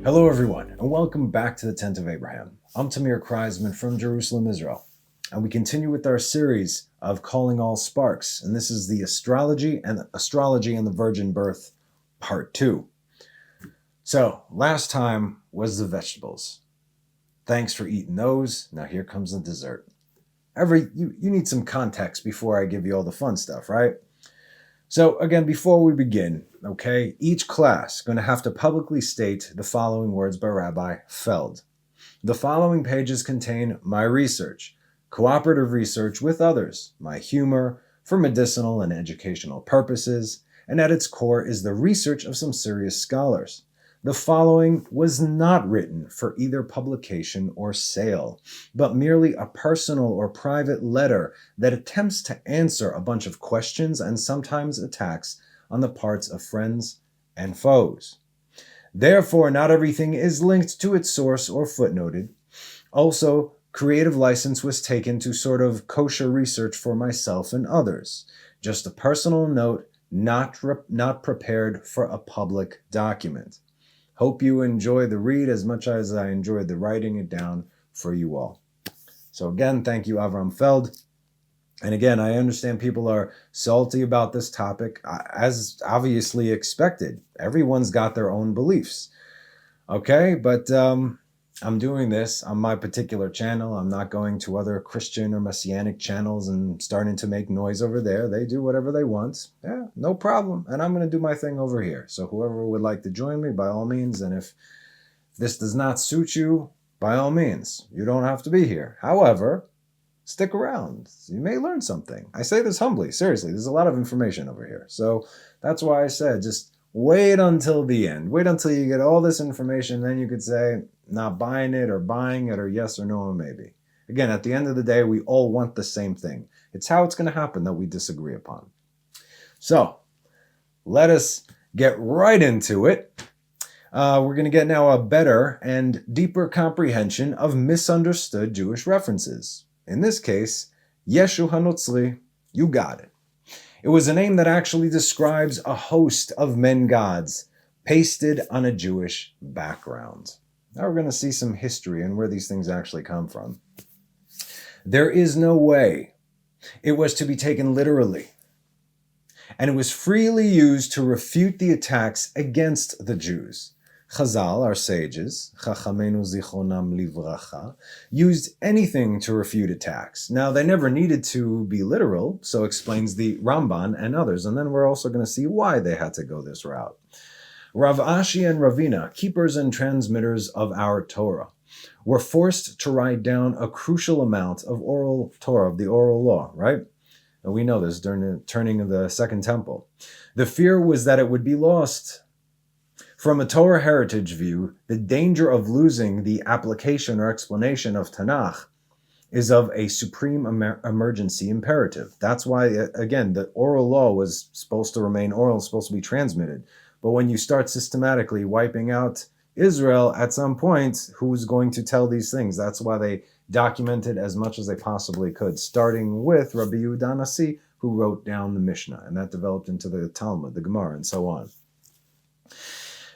Hello everyone, and welcome back to the Tent of Abraham. I'm Tamir Kreisman from Jerusalem, Israel, and we continue with our series of Calling All Sparks, and this is the Astrology and the Virgin Birth, Part 2. So, last time was the vegetables. Thanks for eating those. Now here comes the dessert. You need some context before I give you all the fun stuff, right? So again, before we begin, okay, each class is going to have to publicly state the following words by Rabbi Feld. The following pages contain my research, cooperative research with others, my humor for medicinal and educational purposes, and at its core is the research of some serious scholars. The following was not written for either publication or sale, but merely a personal or private letter that attempts to answer a bunch of questions and sometimes attacks on the parts of friends and foes. Therefore, not everything is linked to its source or footnoted. Also, creative license was taken to sort of kosher research for myself and others. Just a personal note, not prepared for a public document. Hope you enjoy the read as much as I enjoyed the writing it down for you all. So again, thank you, Avram Feld. And again, I understand people are salty about this topic, as obviously expected. Everyone's got their own beliefs. Okay, but I'm doing this on my particular channel. I'm not going to other Christian or Messianic channels and starting to make noise over there. They do whatever they want. Yeah, no problem. And I'm going to do my thing over here. So whoever would like to join me, by all means. And if this does not suit you, by all means, you don't have to be here. However, stick around. You may learn something. I say this humbly. Seriously, there's a lot of information over here. So that's why I said just wait until the end. Wait until you get all this information. Then you could say, not buying it or yes or no or maybe. Again, at the end of the day, we all want the same thing. It's how it's going to happen that we disagree upon. So let us get right into it. We're going to get now a better and deeper comprehension of misunderstood Jewish references. In this case, Yeshu HaNotzri, you got it. It was a name that actually describes a host of men gods pasted on a Jewish background. Now we're going to see some history and where these things actually come from. There is no way it was to be taken literally, and it was freely used to refute the attacks against the Jews. Chazal, our sages, Chachamenu Zichronam Livracha, used anything to refute attacks. Now, they never needed to be literal, so explains the Ramban and others, and then we're also going to see why they had to go this route. Rav Ashi and Ravina, keepers and transmitters of our Torah, were forced to write down a crucial amount of oral Torah, of the oral law, right? And we know this during the turning of the Second Temple. The fear was that it would be lost. From a Torah heritage view, the danger of losing the application or explanation of Tanakh is of a supreme emergency imperative. That's why, again, the oral law was supposed to remain oral, supposed to be transmitted. But when you start systematically wiping out Israel, at some point, who's going to tell these things? That's why they documented as much as they possibly could, starting with Rabbi Yehuda Nasi, who wrote down the Mishnah, and that developed into the Talmud, the Gemara, and so on.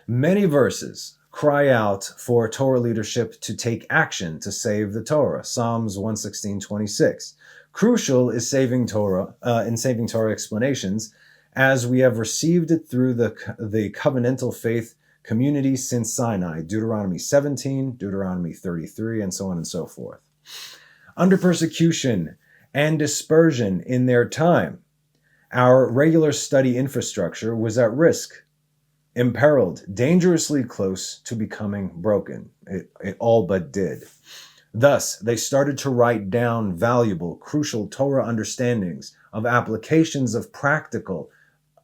Many verses cry out for Torah leadership to take action to save the Torah. Psalms 116:26. Crucial is saving Torah explanations, as we have received it through the covenantal faith community since Sinai, Deuteronomy 17, Deuteronomy 33, and so on and so forth. Under persecution and dispersion in their time, our regular study infrastructure was at risk, imperiled, dangerously close to becoming broken. It all but did. Thus, they started to write down valuable, crucial Torah understandings of applications of practical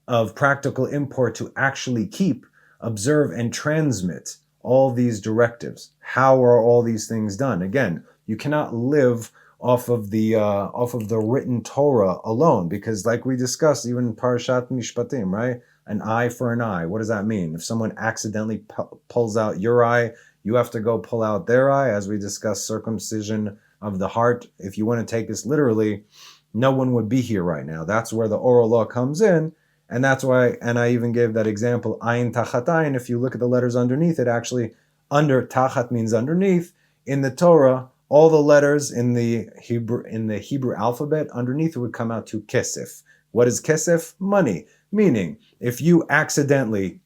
import to actually keep, observe, and transmit all these directives. How are all these things done? Again, you cannot live off of the written Torah alone, because like we discussed, even Parashat Mishpatim, right? An eye for an eye. What does that mean? If someone accidentally pulls out your eye, you have to go pull out their eye, as we discussed circumcision of the heart. If you want to take this literally, no one would be here right now. That's where the oral law comes in. And that's why, and I even gave that example, ayin tachat ayin, if you look at the letters underneath, it actually Under, tachat means underneath. In the Torah, all the letters in the Hebrew alphabet, underneath it would come out to kesef. What is kesef? Money. Meaning, if you accidentally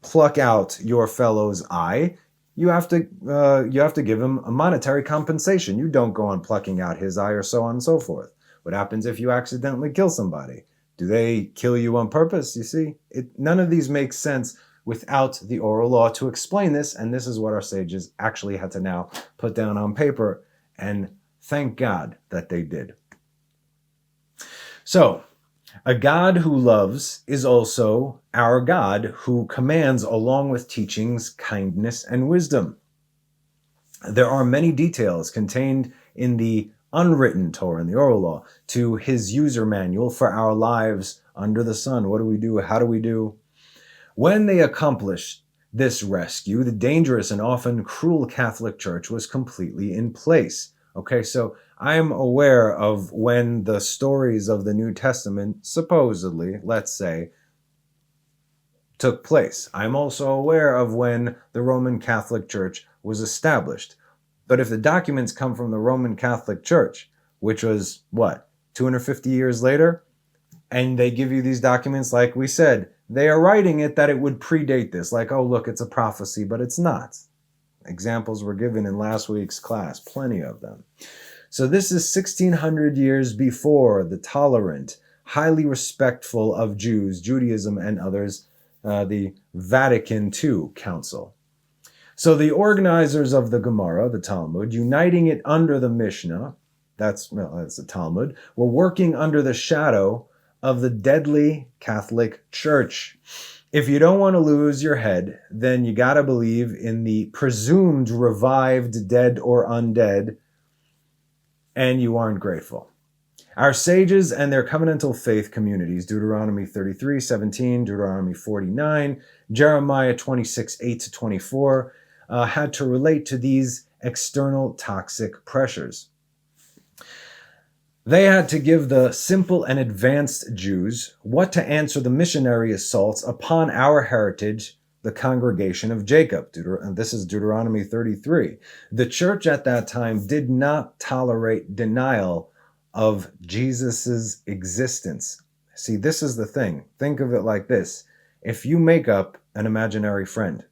pluck out your fellow's eye, you have to give him a monetary compensation. You don't go on plucking out his eye or so on and so forth. What happens if you accidentally kill somebody? Do they kill you on purpose? You see, none of these make sense without the oral law to explain this, and this is what our sages actually had to now put down on paper, and thank God that they did. So, a God who loves is also our God who commands, along with teachings, kindness and wisdom. There are many details contained in the unwritten Torah, in the oral law, to his user manual for our lives under the sun. What do we do? How do we do? When they accomplished this rescue, the dangerous and often cruel Catholic Church was completely in place. Okay, so I'm aware of when the stories of the New Testament, supposedly, let's say, took place. I'm also aware of when the Roman Catholic Church was established. But if the documents come from the Roman Catholic Church, which was, 250 years later, and they give you these documents, like we said, they are writing it that it would predate this. Like, oh, look, it's a prophecy, but it's not. Examples were given in last week's class, plenty of them. So this is 1600 years before the tolerant, highly respectful of Jews, Judaism, and others, the Vatican II Council. So the organizers of the Gemara, the Talmud, uniting it under the Mishnah, that's the Talmud, were working under the shadow of the deadly Catholic Church. If you don't want to lose your head, then you got to believe in the presumed revived dead or undead, and you aren't grateful. Our sages and their covenantal faith communities, Deuteronomy 33:17, Deuteronomy 49, Jeremiah 26:8-24, had to relate to these external toxic pressures. They had to give the simple and advanced Jews what to answer the missionary assaults upon our heritage, the congregation of Jacob. This is Deuteronomy 33. The church at that time did not tolerate denial of Jesus's existence. See, this is the thing. Think of it like this. If you make up an imaginary friend,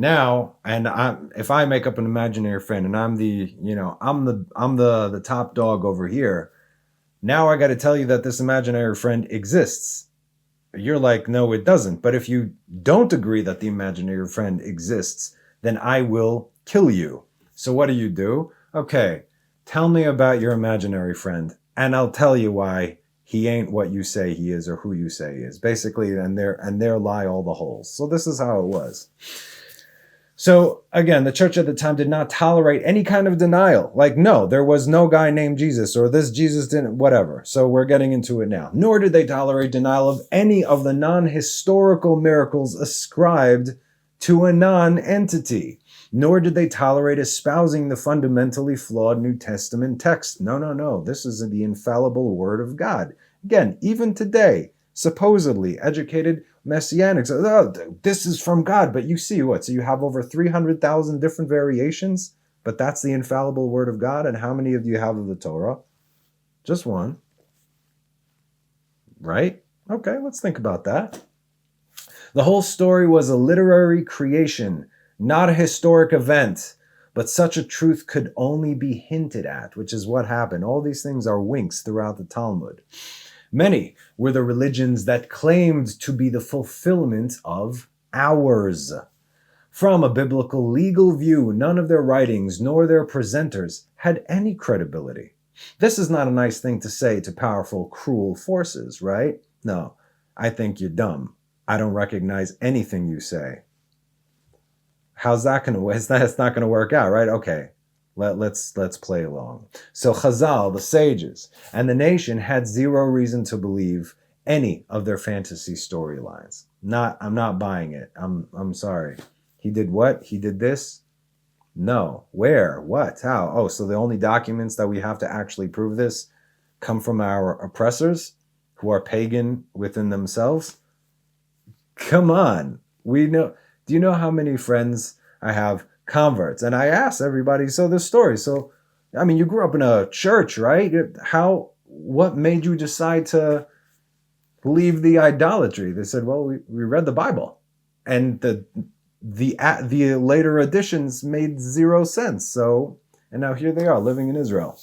now, if I make up an imaginary friend and I'm the top dog over here, now I got to tell you that this imaginary friend exists. You're like, no, it doesn't. But if you don't agree that the imaginary friend exists, then I will kill you. So what do? Okay, tell me about your imaginary friend, and I'll tell you why he ain't what you say he is or who you say he is. Basically, and there lie all the holes. So this is how it was. So again, the church at the time did not tolerate any kind of denial. Like, no, there was no guy named Jesus, or this Jesus didn't, whatever. So we're getting into it now. Nor did they tolerate denial of any of the non-historical miracles ascribed to a non-entity. Nor did they tolerate espousing the fundamentally flawed New Testament text. No. This is the infallible Word of God. Again, even today, supposedly educated Messianics, this is from God, but you see what? So you have over 300,000 different variations, but that's the infallible Word of God. And how many of you have of the Torah? Just one. Right? Okay, let's think about that. The whole story was a literary creation, not a historic event, but such a truth could only be hinted at, which is what happened. All these things are winks throughout the Talmud. Many were the religions that claimed to be the fulfillment of ours. From a biblical legal view, none of their writings nor their presenters had any credibility. This is not a nice thing to say to powerful, cruel forces, right? No, I think you're dumb. I don't recognize anything you say. How's that going to? That's not going to work out, right? Okay. Let's play along. So Chazal, the sages, and the nation had zero reason to believe any of their fantasy storylines. I'm not buying it. I'm sorry. He did what? He did this? No. Where? What? How? Oh, so the only documents that we have to actually prove this come from our oppressors who are pagan within themselves? Come on. We know. Do you know how many friends I have converts. And I ask everybody, so this story, so, I mean, you grew up in a church, right? What made you decide to leave the idolatry? They said, well, we read the Bible. And the later editions made zero sense. So, and now here they are living in Israel.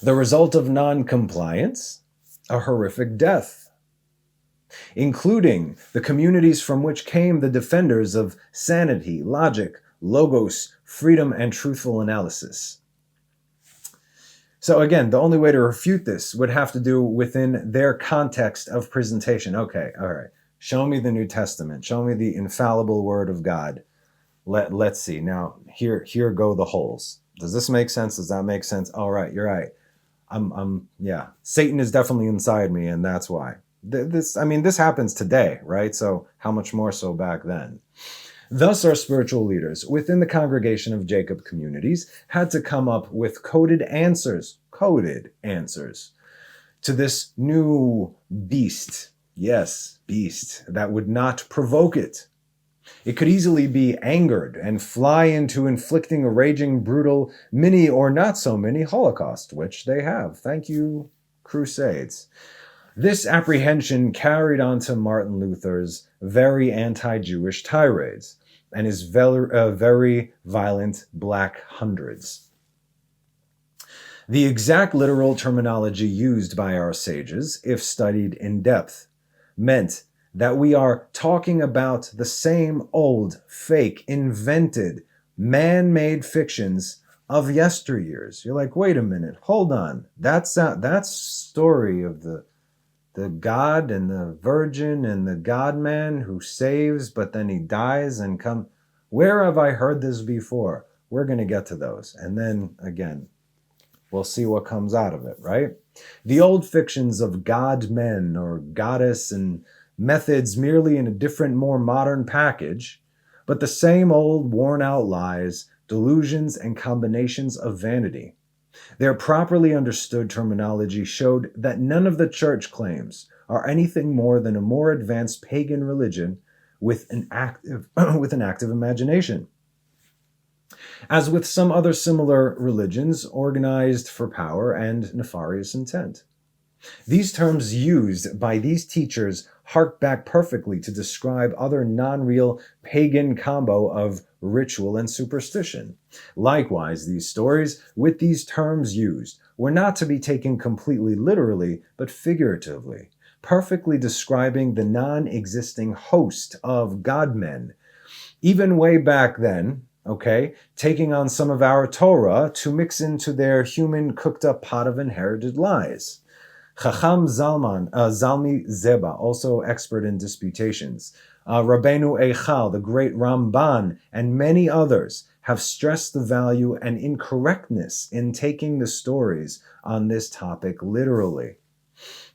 The result of non-compliance, a horrific death, including the communities from which came the defenders of sanity, logic, logos, freedom, and truthful analysis. So again, the only way to refute this would have to do within their context of presentation. Okay, all right. Show me the New Testament. Show me the infallible Word of God. Let's see. Now, here go the holes. Does this make sense? Does that make sense? All right, you're right. Yeah. Satan is definitely inside me, and that's why. This happens today, right? So how much more so back then? Thus, our spiritual leaders within the congregation of Jacob communities had to come up with coded answers to this new beast. Yes, beast that would not provoke it. It could easily be angered and fly into inflicting a raging, brutal, mini or not so mini Holocaust, which they have. Thank you, Crusades. This apprehension carried on to Martin Luther's very anti-Jewish tirades and his very violent Black Hundreds. The exact literal terminology used by our sages, if studied in depth, meant that we are talking about the same old, fake, invented, man-made fictions of yesteryears. You're like, wait a minute, hold on. That's story of the God and the Virgin and the God-man who saves, but then he dies and come. Where have I heard this before? We're going to get to those. And then, again, we'll see what comes out of it, right? The old fictions of God-men or goddess and methods merely in a different, more modern package, but the same old worn-out lies, delusions, and combinations of vanity. Their properly understood terminology showed that none of the church claims are anything more than a more advanced pagan religion with an active imagination. As with some other similar religions organized for power and nefarious intent. These terms used by these teachers hark back perfectly to describe other non-real pagan combo of ritual and superstition. Likewise, these stories, with these terms used, were not to be taken completely literally, but figuratively, perfectly describing the non-existing host of God-men. Even way back then, okay, taking on some of our Torah to mix into their human cooked-up pot of inherited lies. Chacham Zalmi Zeba, also expert in disputations, Rabbeinu Eichal, the great Ramban, and many others have stressed the value and incorrectness in taking the stories on this topic literally.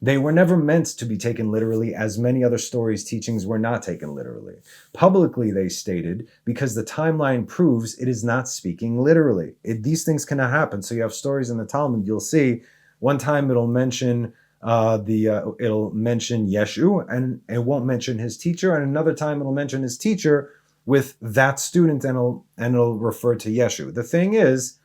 They were never meant to be taken literally, as many other stories' teachings were not taken literally. Publicly, they stated, because the timeline proves it is not speaking literally. These things cannot happen. So you have stories in the Talmud, you'll see, one time it'll mention Yeshu, and it won't mention his teacher, and another time it'll mention his teacher with that student, and it'll refer to Yeshu. The thing is,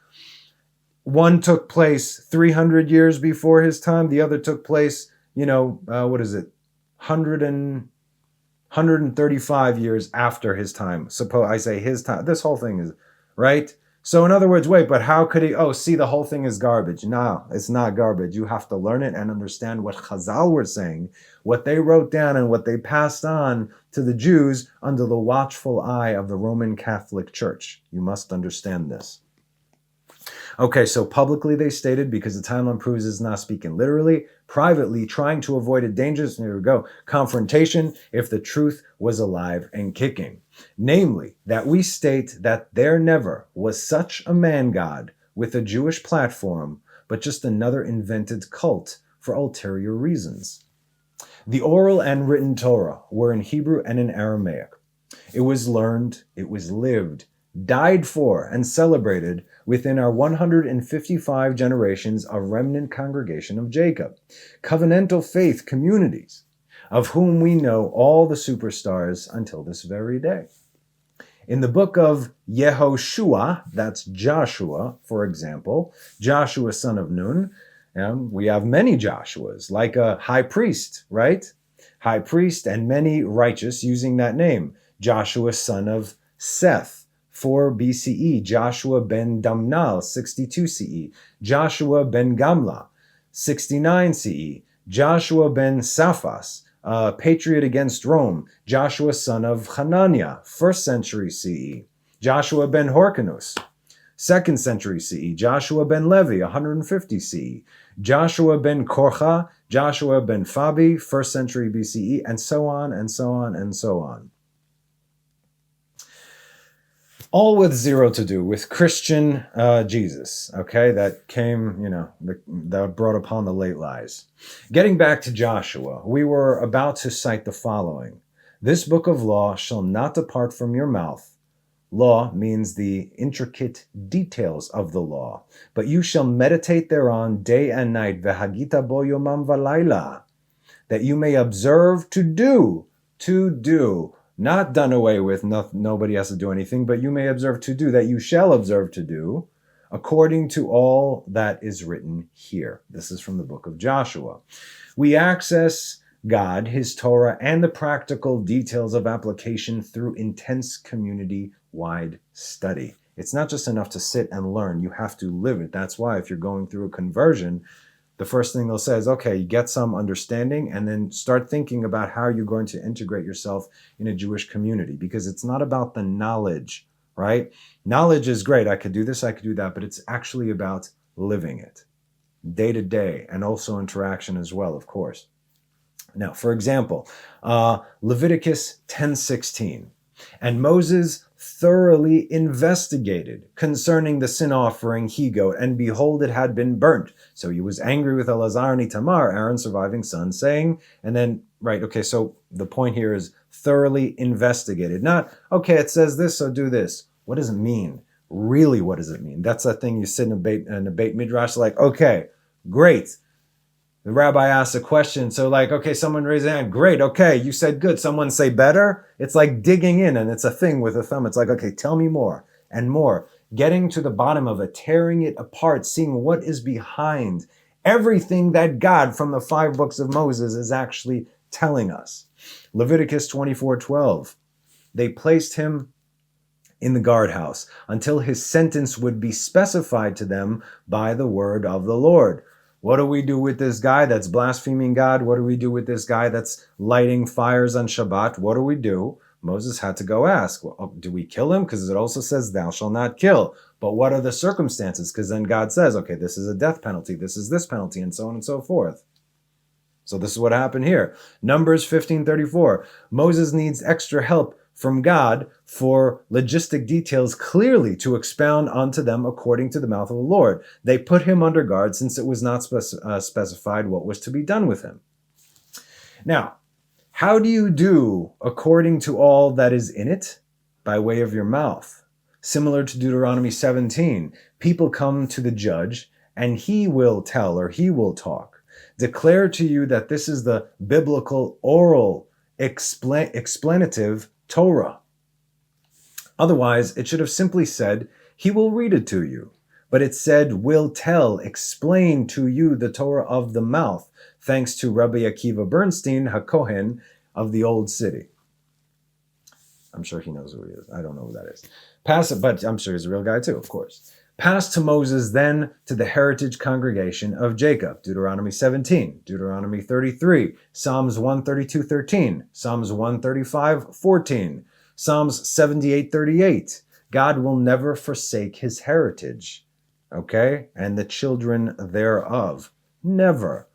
one took place 300 years before his time, the other took place, 135 years after his time. Suppose I say his time. This whole thing is, right? So in other words, wait, but how could he, the whole thing is garbage. No, it's not garbage. You have to learn it and understand what Chazal were saying, what they wrote down and what they passed on to the Jews under the watchful eye of the Roman Catholic Church. You must understand this. Okay, so publicly they stated, because the timeline proves it's not speaking literally, privately trying to avoid a dangerous, here we go, confrontation if the truth was alive and kicking. Namely, that we state that there never was such a man-god with a Jewish platform, but just another invented cult for ulterior reasons. The oral and written Torah were in Hebrew and in Aramaic. It was learned, it was lived, died for, and celebrated within our 155 generations of remnant congregation of Jacob, covenantal faith communities, of whom we know all the superstars until this very day. In the book of Yehoshua, that's Joshua, for example, Joshua son of Nun, we have many Joshuas, like a high priest, right? High priest and many righteous using that name. Joshua son of Seth, 4 BCE. Joshua ben Damnal, 62 CE. Joshua ben Gamla, 69 CE. Joshua ben Saphas, patriot against Rome. Joshua son of Hananiah, 1st century CE. Joshua ben Horkanus, 2nd century CE. Joshua ben Levi, 150 CE. Joshua ben Korcha, Joshua ben Fabi, 1st century BCE, and so on and so on and so on. All with zero to do with Christian Jesus, okay, that came, that brought upon the late lies. Getting back to Joshua, we were about to cite the following. This book of law shall not depart from your mouth. Law means the intricate details of the law, but you shall meditate thereon day and night, vehagita bo yomam valayla, that you may observe to do, not done away with, nobody has to do anything, but you may observe to do, that you shall observe to do, according to all that is written here. This is from the book of Joshua. We access God, his Torah, and the practical details of application through intense community-wide study. It's not just enough to sit and learn. You have to live it. That's why if you're going through a conversion, the first thing they'll say is, okay, you get some understanding and then start thinking about how you're going to integrate yourself in a Jewish community, because it's not about the knowledge, right? Knowledge is great. I could do this, I could do that, but it's actually about living it day to day, and also interaction as well, of course. Now, for example, Leviticus 10:16, and Moses thoroughly investigated concerning the sin offering he-goat, and behold, it had been burnt. So he was angry with Elazar and Itamar, Aaron's surviving son, saying, and then, right, okay, so the point here is thoroughly investigated. Not, okay, it says this, so do this. What does it mean? Really, what does it mean? That's the thing you sit in a beit midrash, like, okay, great. The rabbi asks a question, so like, okay, someone raised a hand, great, okay, you said good, someone say better. It's like digging in, and it's a thing with a thumb. It's like, okay, tell me more and more. Getting to the bottom of it, tearing it apart, seeing what is behind everything that God from the 5 books of Moses is actually telling us. Leviticus 24:12, they placed him in the guardhouse until his sentence would be specified to them by the word of the Lord. What do we do with this guy that's blaspheming God? What do we do with this guy that's lighting fires on Shabbat? What do we do? Moses had to go ask, well, do we kill him? Because it also says, thou shalt not kill. But what are the circumstances? Because then God says, okay, this is a death penalty, this is this penalty, and so on and so forth. So this is what happened here. Numbers 15:34. Moses needs extra help from God for logistic details clearly to expound unto them according to the mouth of the Lord. They put him under guard since it was not specified what was to be done with him. Now, how do you do according to all that is in it? By way of your mouth. Similar to Deuteronomy 17, people come to the judge and he will tell, or he will talk. Declare to you that this is the biblical oral explanative Torah. Otherwise, it should have simply said, he will read it to you. But it said, will tell, explain to you the Torah of the mouth, thanks to Rabbi Akiva Bernstein, HaKohen of the Old City. I'm sure he knows who he is. I don't know who that is. Pass it, but I'm sure he's a real guy too, of course. Passed to Moses, then to the heritage congregation of Jacob, Deuteronomy 17, Deuteronomy 33, Psalms 132:13, Psalms 135:14, Psalms 78:38. God will never forsake his heritage, okay? And the children thereof. Never.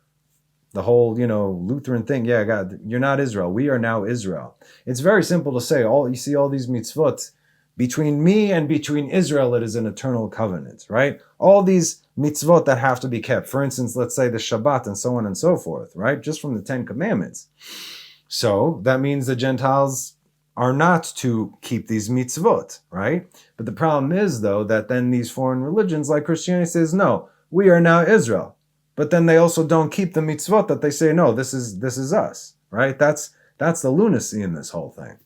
The whole, Lutheran thing, yeah, God, you're not Israel. We are now Israel. It's very simple to say, you see all these mitzvot, between me and between Israel, it is an eternal covenant, right? All these mitzvot that have to be kept. For instance, let's say the Shabbat and so on and so forth, right? Just from the 10 Commandments. So that means the Gentiles are not to keep these mitzvot, right? But the problem is, though, that then these foreign religions like Christianity says, no, we are now Israel. But then they also don't keep the mitzvot that they say, no, this is us, right? That's the lunacy in this whole thing.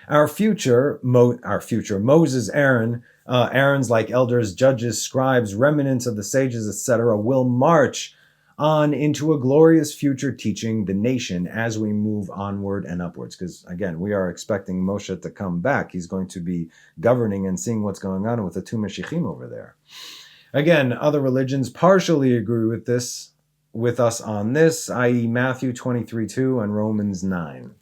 Our future, Moses, Aaron's like elders, judges, scribes, remnants of the sages, etc., will march on into a glorious future teaching the nation as we move onward and upwards. Because again, we are expecting Moshe to come back. He's going to be governing and seeing what's going on with the two Mashiachim over there. Again, other religions partially agree with us on this, i.e. Matthew 23:2 and Romans 9.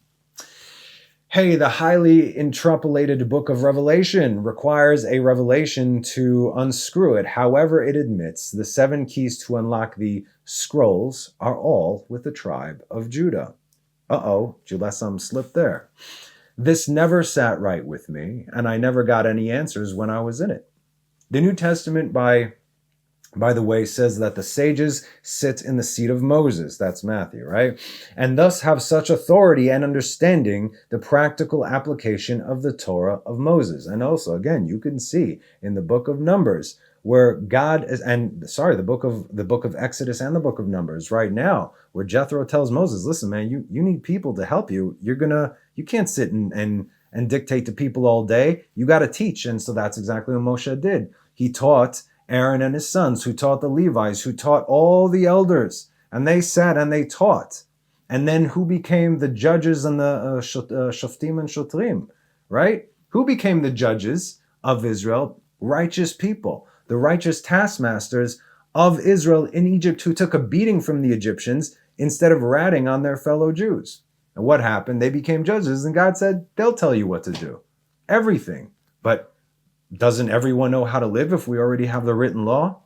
Hey, the highly interpolated book of Revelation requires a revelation to unscrew it. However, it admits the 7 keys to unlock the scrolls are all with the tribe of Judah. Uh-oh, did you let some slip there? This never sat right with me, and I never got any answers when I was in it. The New Testament, by the way, says that the sages sit in the seat of Moses. That's Matthew, right? And thus have such authority and understanding the practical application of the Torah of Moses. And also, again, you can see in the book of Numbers where God is, the book of Exodus and the book of Numbers right now, where Jethro tells Moses, listen, man, you need people to help you. You can't sit and dictate to people all day. You got to teach. And so that's exactly what Moshe did. He taught Aaron and his sons, who taught the Levites, who taught all the elders, and they sat and they taught. And then who became the judges and the shoftim and shotrim, right? Who became the judges of Israel? Righteous people, the righteous taskmasters of Israel in Egypt, who took a beating from the Egyptians instead of ratting on their fellow Jews. And what happened? They became judges, and God said, they'll tell you what to do. Everything. But doesn't everyone know how to live if we already have the written law?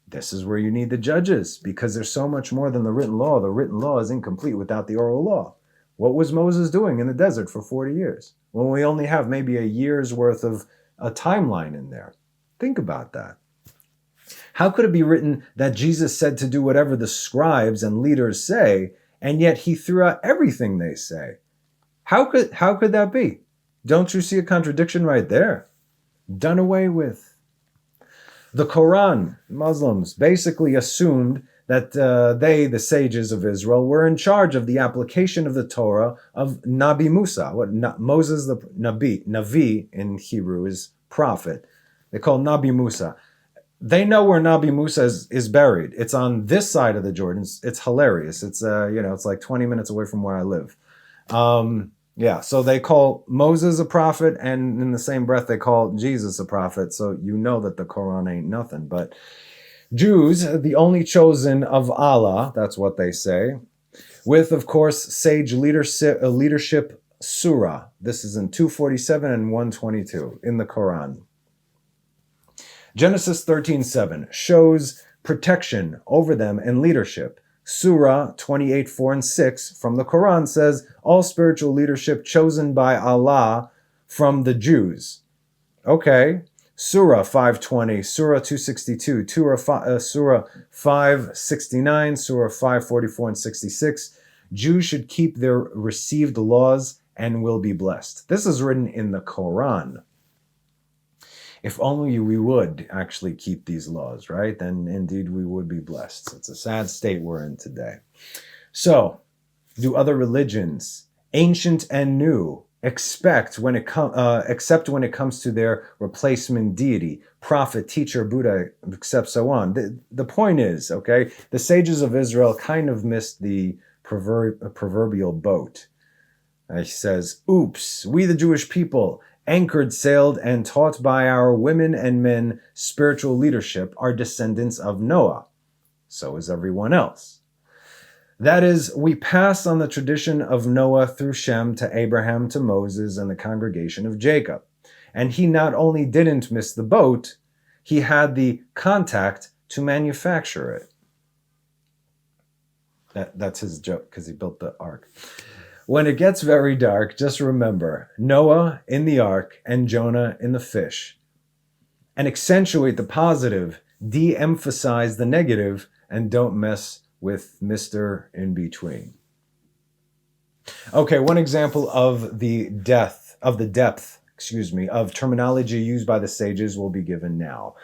This is where you need the judges, because there's so much more than the written law. The written law is incomplete without the oral law. What was Moses doing in the desert for 40 years when we only have maybe a year's worth of a timeline in there? Think about that. How could it be written that Jesus said to do whatever the scribes and leaders say, and yet he threw out everything they say? How could that be? Don't you see a contradiction right there? Done away with. The Quran, Muslims, basically assumed that they, the sages of Israel, were in charge of the application of the Torah of Nabi Musa. Moses, the Navi in Hebrew is prophet. They call Nabi Musa. They know where Nabi Musa is buried. It's on this side of the Jordan. It's hilarious. It's it's like 20 minutes away from where I live. So they call Moses a prophet, and in the same breath they call Jesus a prophet. So you know that the Quran ain't nothing. But Jews, the only chosen of Allah, that's what they say, with, of course, sage leadership surah. This is in 247 and 122 in the Quran. Genesis 13:7 shows protection over them and leadership. Surah 28:4 and 6 from the Quran says, all spiritual leadership chosen by Allah from the Jews. Okay. Surah 5:20, Surah 262, Surah 5:69, Surah 5:44 and 66. Jews should keep their received laws and will be blessed. This is written in the Quran. If only we would actually keep these laws, right? Then indeed we would be blessed. It's a sad state we're in today. So, do other religions, ancient and new, except when it comes to their replacement deity, prophet, teacher, Buddha, except so on? The point is, okay, the sages of Israel kind of missed the proverbial boat. He says, oops, we the Jewish people, anchored, sailed, and taught by our women and men spiritual leadership, are descendants of Noah. So is everyone else. That is, we pass on the tradition of Noah through Shem to Abraham to Moses and the congregation of Jacob. And he not only didn't miss the boat, he had the contact to manufacture it. That's his joke, because he built the ark. When it gets very dark, just remember Noah in the ark and Jonah in the fish. And accentuate the positive, de-emphasize the negative, and don't mess with Mr. In Between. Okay, one example of the depth of terminology used by the sages will be given now.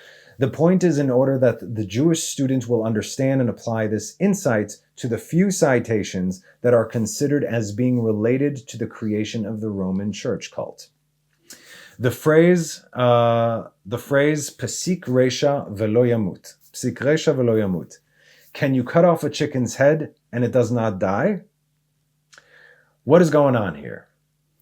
The point is in order that the Jewish student will understand and apply this insight to the few citations that are considered as being related to the creation of the Roman church cult. The phrase Pesik Resha Velo Yamut. Pesik Resha Velo Yamut. Can you cut off a chicken's head and it does not die? What is going on here?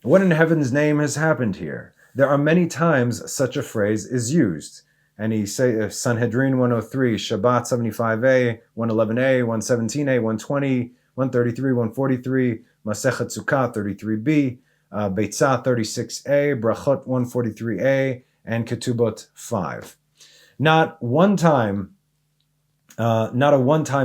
What in heaven's name has happened here? There are many times such a phrase is used. And he say Sanhedrin 103, Shabbat 75a, 111a, 117a, 120, 133, 143, Masechet Sukkah 33b, Beitzah 36a, Brachot 143a, and Ketubot 5. Not a one-time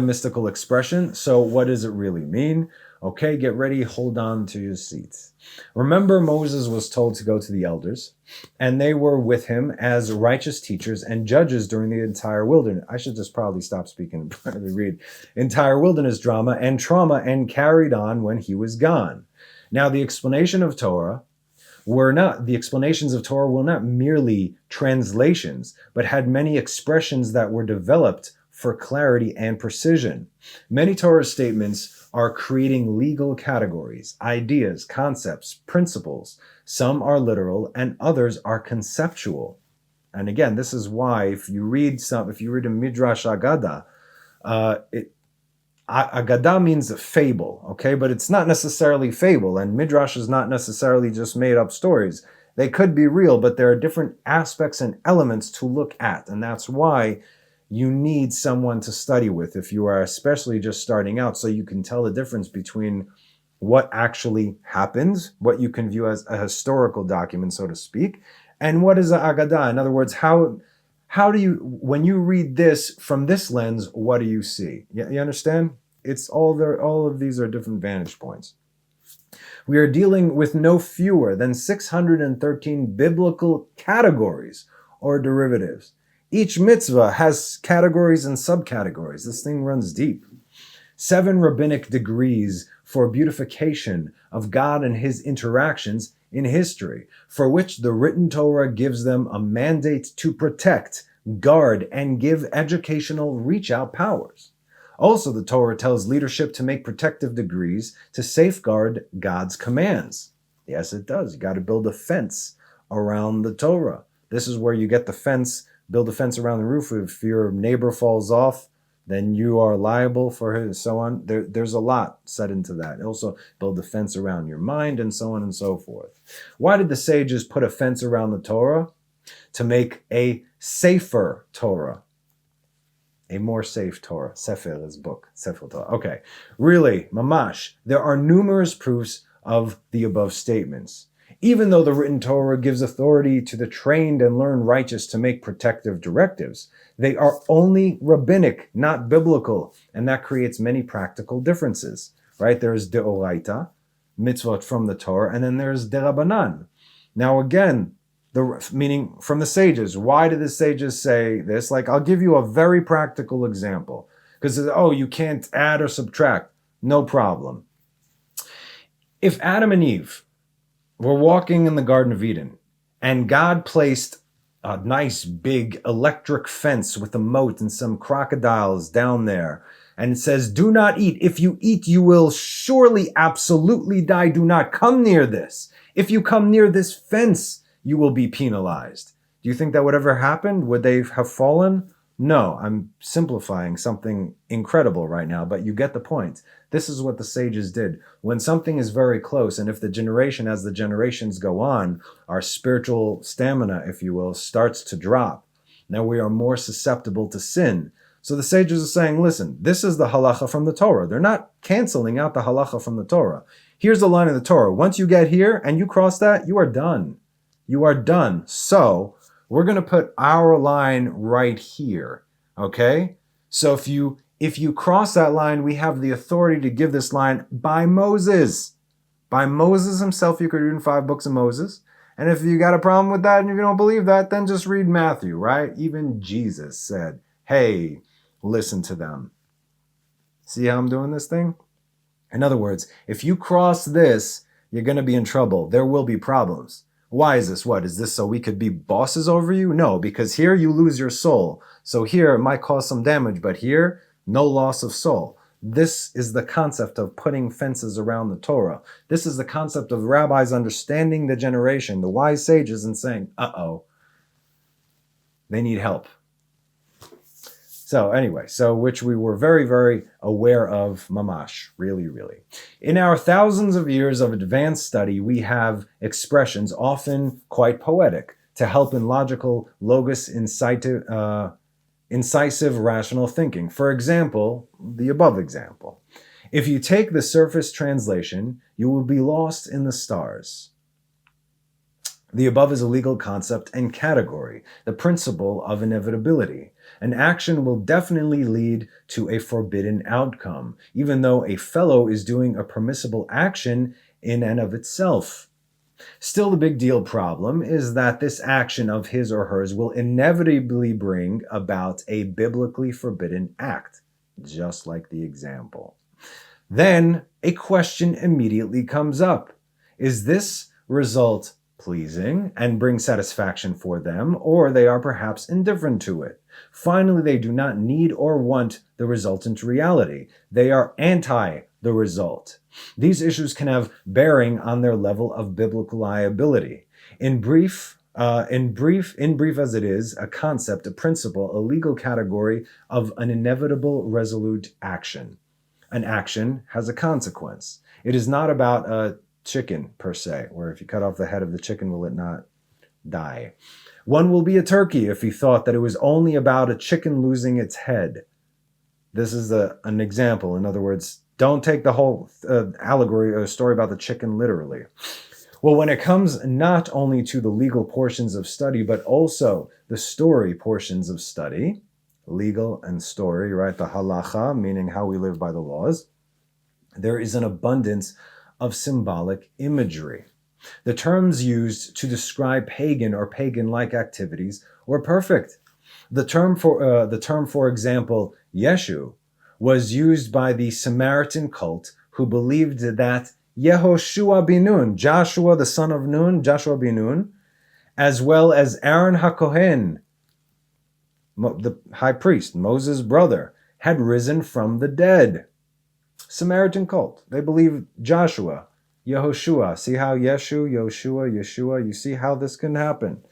mystical expression. So what does it really mean? Okay, get ready, hold on to your seats. Remember, Moses was told to go to the elders, and they were with him as righteous teachers and judges during the entire wilderness. I should just probably stop speaking and probably read. Entire wilderness drama and trauma, and carried on when he was gone. Now, the explanations of Torah were not merely translations, but had many expressions that were developed for clarity and precision. Many Torah statements are creating legal categories, ideas, concepts, principles. Some are literal and others are conceptual. And again, this is why if you read a Midrash Agada, Agada means fable, okay? But it's not necessarily fable, and Midrash is not necessarily just made up stories. They could be real, but there are different aspects and elements to look at, and that's why you need someone to study with if you are especially just starting out, so you can tell the difference between what actually happened, what you can view as a historical document, so to speak, and what is an Agadah. In other words, how do you, when you read this from this lens, what do you see? You understand? It's all there. All of these are different vantage points. We are dealing with no fewer than 613 biblical categories or derivatives. Each mitzvah has categories and subcategories. This thing runs deep. 7 rabbinic degrees for beautification of God and his interactions in history, for which the written Torah gives them a mandate to protect, guard, and give educational reach-out powers. Also, the Torah tells leadership to make protective degrees to safeguard God's commands. Yes, it does. You got to build a fence around the Torah. This is where you get the fence. Build a fence around the roof. If your neighbor falls off, then you are liable for it, and so on. There's a lot set into that. Also, build a fence around your mind, and so on and so forth. Why did the sages put a fence around the Torah? To make a safer Torah. A more safe Torah. Sefer is book. Sefer Torah. Okay. Really, mamash, there are numerous proofs of the above statements. Even though the written Torah gives authority to the trained and learned righteous to make protective directives, they are only rabbinic, not biblical, and that creates many practical differences, right? There's deoraita, mitzvot from the Torah, and then there's derabanan. Now again, meaning from the sages. Why did the sages say this? Like, I'll give you a very practical example. Because, you can't add or subtract. No problem. If Adam and Eve were walking in the Garden of Eden, and God placed a nice big electric fence with a moat and some crocodiles down there, and it says, do not eat. If you eat, you will surely absolutely die. Do not come near this. If you come near this fence, you will be penalized. Do you think that would ever happen? Would they have fallen? No, I'm simplifying something incredible right now, but you get the point. This is what the sages did. When something is very close, and if the generation, as the generations go on, our spiritual stamina, if you will, starts to drop, now we are more susceptible to sin. So the sages are saying, listen, this is the halacha from the Torah. They're not canceling out the halacha from the Torah. Here's the line of the Torah. Once you get here and you cross that, you are done. You are done. So we're going to put our line right here. Okay? So if you cross that line, we have the authority to give this line by Moses. By Moses himself. You could read in 5 books of Moses. And if you got a problem with that and if you don't believe that, then just read Matthew, right? Even Jesus said, hey, listen to them. See how I'm doing this thing? In other words, if you cross this, you're going to be in trouble. There will be problems. Why is this? What is this? So we could be bosses over you? No, because here you lose your soul. So here it might cause some damage, but here, no loss of soul. This is the concept of putting fences around the Torah. This is the concept of rabbis understanding the generation, the wise sages, and saying, uh-oh, they need help. So anyway, which we were very, very aware of, mamash, really, really. In our thousands of years of advanced study, we have expressions, often quite poetic, to help in logical, logos, incisive, rational thinking. For example, the above example. If you take the surface translation, you will be lost in the stars. The above is a legal concept and category, the principle of inevitability. An action will definitely lead to a forbidden outcome, even though a fellow is doing a permissible action in and of itself. Still, the big deal problem is that this action of his or hers will inevitably bring about a biblically forbidden act, just like the example. Then a question immediately comes up. Is this result pleasing and bring satisfaction for them, or they are perhaps indifferent to it? Finally, they do not need or want the resultant reality. They are anti the result. These issues can have bearing on their level of biblical liability. In brief as it is, a concept, a principle, a legal category of an inevitable resolute action. An action has a consequence. It is not about a chicken per se, where if you cut off the head of the chicken, will it not die? One will be a turkey if he thought that it was only about a chicken losing its head. This is an example. In other words, don't take the whole allegory or story about the chicken literally. Well, when it comes not only to the legal portions of study, but also the story portions of study, legal and story, right? The halacha, meaning how we live by the laws, there is an abundance of symbolic imagery. The terms used to describe pagan or pagan-like activities were perfect. The term, for example, Yeshu, was used by the Samaritan cult who believed that Yehoshua bin Nun, Joshua the son of Nun, Joshua bin Nun, as well as Aaron HaKohen, the high priest, Moses' brother, had risen from the dead. Samaritan cult. They believe Joshua, Yehoshua. See how Yeshua, you see how this can happen.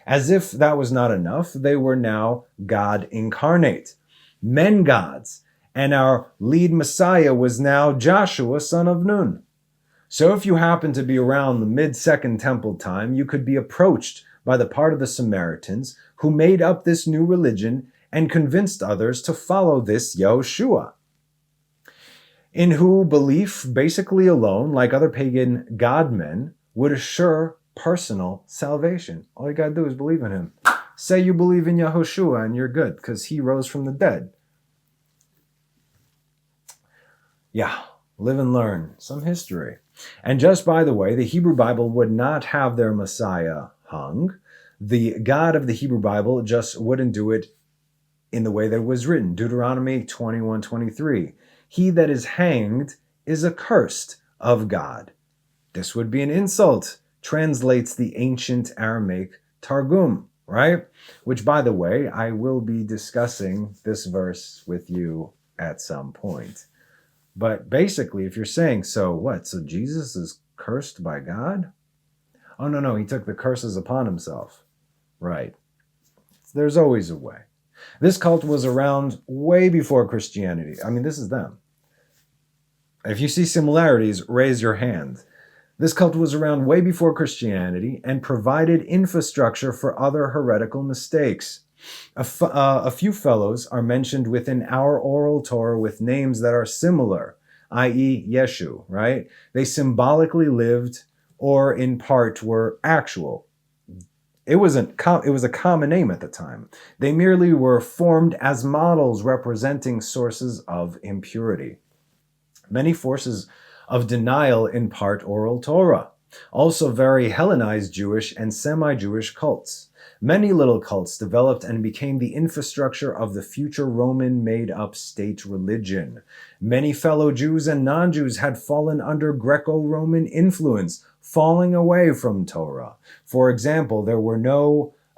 As if that was not enough, they were now God incarnate, men gods, and our lead Messiah was now Joshua, son of Nun. So if you happen to be around the mid-Second Temple time, you could be approached by the part of the Samaritans who made up this new religion and convinced others to follow this Yehoshua, in who belief basically alone, like other pagan godmen, would assure personal salvation. All you gotta do is believe in him. Say you believe in Yehoshua and you're good because he rose from the dead. Yeah, live and learn some history. And just by the way, the Hebrew Bible would not have their Messiah hung. The God of the Hebrew Bible just wouldn't do it in the way that it was written. Deuteronomy 21:23. He that is hanged is accursed of God. This would be an insult, translates the ancient Aramaic Targum, right? Which, by the way, I will be discussing this verse with you at some point. But basically, if you're saying, so what? So Jesus is cursed by God? Oh, no, he took the curses upon himself. Right. There's always a way. This cult was around way before Christianity. I mean, this is them. If you see similarities, raise your hand. This cult was around way before Christianity and provided infrastructure for other heretical mistakes. A few fellows are mentioned within our oral Torah with names that are similar, i.e. Yeshu, right? They symbolically lived or in part were actual. It was a common name at the time. They merely were formed as models representing sources of impurity. Many forces of denial in part oral Torah. Also very Hellenized Jewish and semi-Jewish cults. Many little cults developed and became the infrastructure of the future Roman made-up state religion. Many fellow Jews and non-Jews had fallen under Greco-Roman influence, falling away from Torah. For example, there were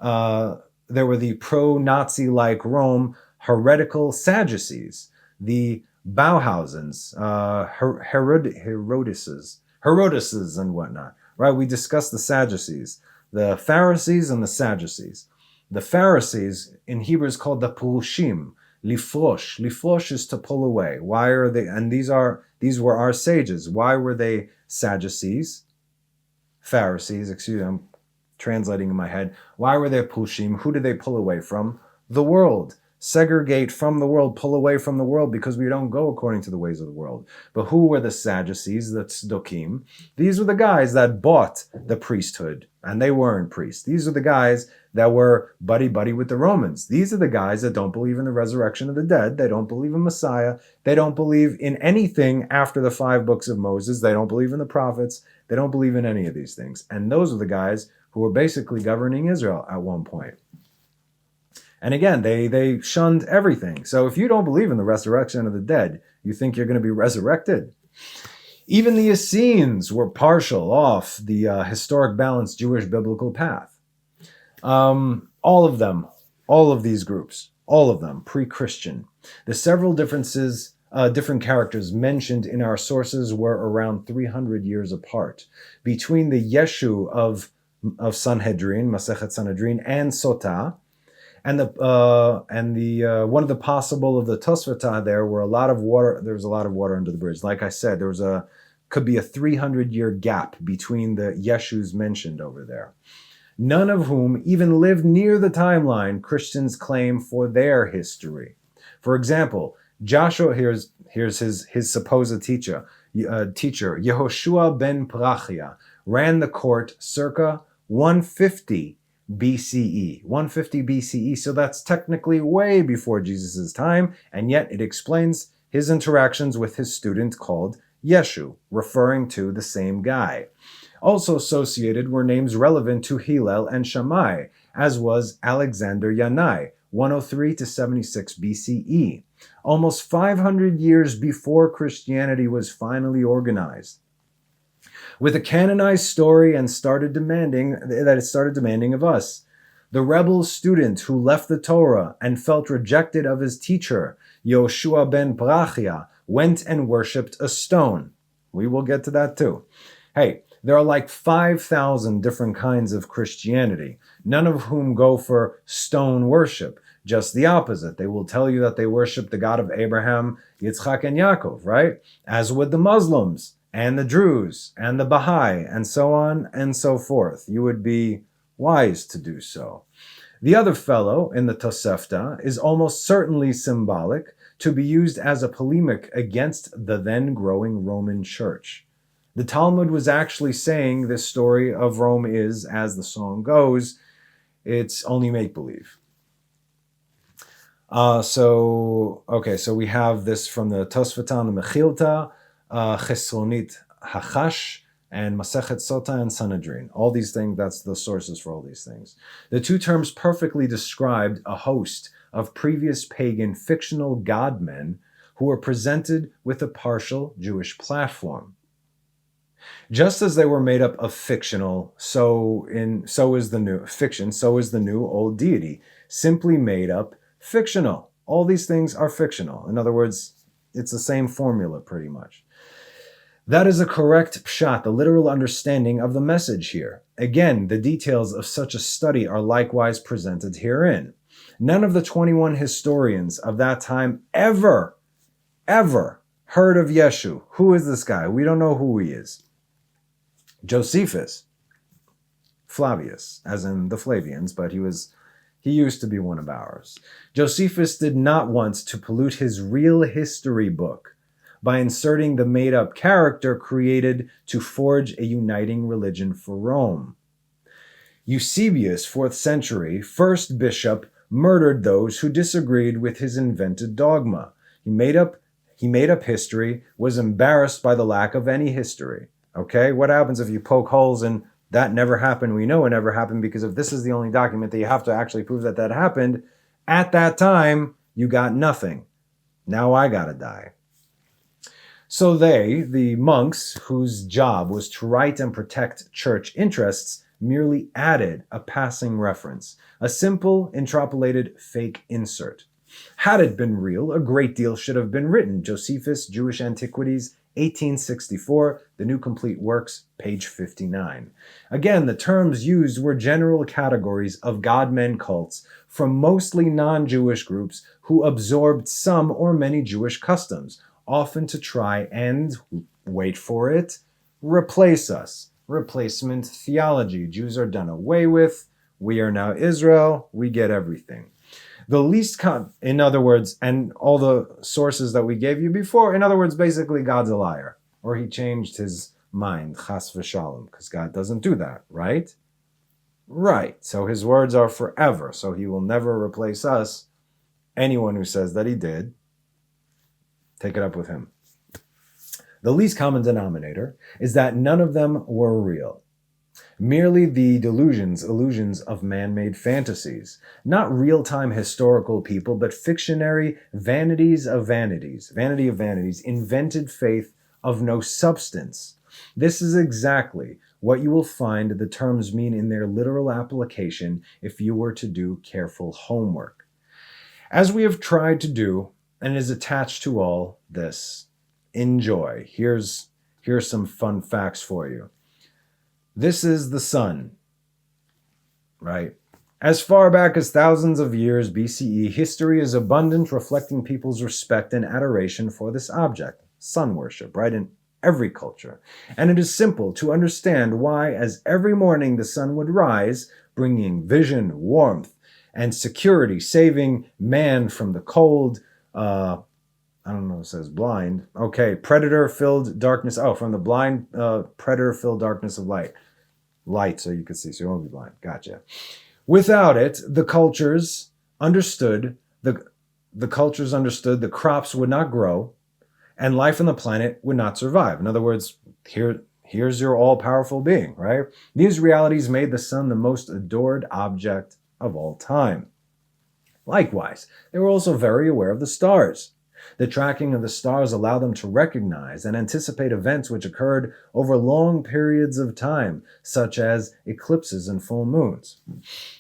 the pro-Nazi-like Rome heretical Sadducees, the Bauhausens, Herodeses and whatnot. Right? We discussed the Sadducees, the Pharisees and the Sadducees. The Pharisees in Hebrew is called the Purushim, lifrosh. Lifrosh is to pull away. Why are they? And these were our sages. Why were they Sadducees? Pharisees, excuse me, I'm translating in my head. Why were they Purushim? Who did they pull away from? The world. Segregate from the world, pull away from the world, because we don't go according to the ways of the world. But who were the Sadducees, the Tzdokim? These were the guys that bought the priesthood, and they weren't priests. These are the guys that were buddy-buddy with the Romans. These are the guys that don't believe in the resurrection of the dead. They don't believe in Messiah. They don't believe in anything after the 5 books of Moses. They don't believe in the prophets. They don't believe in any of these things. And those are the guys who were basically governing Israel at one point. And again, they shunned everything. So if you don't believe in the resurrection of the dead, you think you're going to be resurrected. Even the Essenes were partial off the historic balanced Jewish biblical path. All of these groups, all of them pre-Christian. The several different characters mentioned in our sources were around 300 years apart. Between the Yeshu of Sanhedrin, Masechet Sanhedrin, and Sotah, and the one of the possible of the Tosfotah, there was a lot of water under the bridge. Like I said, could be a 300-year gap between the Yeshus mentioned over there. None of whom even lived near the timeline Christians claim for their history. For example, Joshua, here's his supposed teacher, Yehoshua ben Parachia, ran the court circa 150 BCE. 150 BCE, so that's technically way before Jesus' time, and yet it explains his interactions with his student called Yeshu, referring to the same guy. Also associated were names relevant to Hillel and Shammai, as was Alexander Yanai, 103 to 76 BCE, almost 500 years before Christianity was finally organized. With a canonized story and started demanding of us. The rebel student who left the Torah and felt rejected of his teacher, Yehoshua ben Parachia, went and worshipped a stone. We will get to that too. Hey, there are like 5,000 different kinds of Christianity, none of whom go for stone worship. Just the opposite. They will tell you that they worship the God of Abraham, Yitzchak, and Yaakov, right? As would the Muslims, and the Druze, and the Baha'i, and so on and so forth. You would be wise to do so. The other fellow in the Tosefta is almost certainly symbolic, to be used as a polemic against the then growing Roman Church. The Talmud was actually saying this story of Rome is, as the song goes, it's only make-believe. So we have this from the Tosfatan, the Mechilta, Chesronit Hachash, and Masechet Sotah and Sanhedrin. All these things, that's the sources for all these things. The two terms perfectly described a host of previous pagan fictional godmen who were presented with a partial Jewish platform. Just as they were made up of fictional, so is the new old deity, simply made up fictional. All these things are fictional. In other words, it's the same formula pretty much. That is a correct pshat, the literal understanding of the message here. Again, the details of such a study are likewise presented herein. None of the 21 historians of that time ever heard of Yeshu. Who is this guy? We don't know who he is. Josephus, Flavius, as in the Flavians, but he used to be one of ours. Josephus did not want to pollute his real history book by inserting the made-up character created to forge a uniting religion for Rome. Eusebius, 4th century, first bishop, murdered those who disagreed with his invented dogma. He made up history, was embarrassed by the lack of any history. Okay, what happens if you poke holes in that never happened? We know it never happened because if this is the only document that you have to actually prove that that happened, at that time, you got nothing. Now I gotta die. So they, the monks, whose job was to write and protect church interests, merely added a passing reference, a simple, interpolated fake insert. Had it been real, a great deal should have been written. Josephus, Jewish Antiquities, 1864, The New Complete Works, page 59. Again, the terms used were general categories of god-men cults from mostly non-Jewish groups who absorbed some or many Jewish customs, often to try and, wait for it, replace us. Replacement theology. Jews are done away with. We are now Israel. We get everything. The least, in other words, and all the sources that we gave you before, in other words, basically God's a liar. Or he changed his mind, chas v'shalom, because God doesn't do that, right? Right. So his words are forever. So he will never replace us. Anyone who says that he did, take it up with him. The least common denominator is that none of them were real. Merely the illusions of man-made fantasies. Not real-time historical people, but fictionary vanity of vanities, invented faith of no substance. This is exactly what you will find the terms mean in their literal application if you were to do careful homework. As we have tried to do, and is attached to all this, enjoy. Here's some fun facts for you. This is the sun, right? As far back as thousands of years BCE, history is abundant, reflecting people's respect and adoration for this object, sun worship, right? In every culture. And it is simple to understand why, as every morning the sun would rise, bringing vision, warmth, and security, saving man from the cold, I don't know, it says blind. Okay, predator-filled darkness. Oh, from the blind, predator-filled darkness of light. Light, so you can see, so you won't be blind. Gotcha. Without it, the cultures understood the crops would not grow, and life on the planet would not survive. In other words, here's your all-powerful being, right? These realities made the sun the most adored object of all time. Likewise, they were also very aware of the stars. The tracking of the stars allowed them to recognize and anticipate events which occurred over long periods of time, such as eclipses and full moons.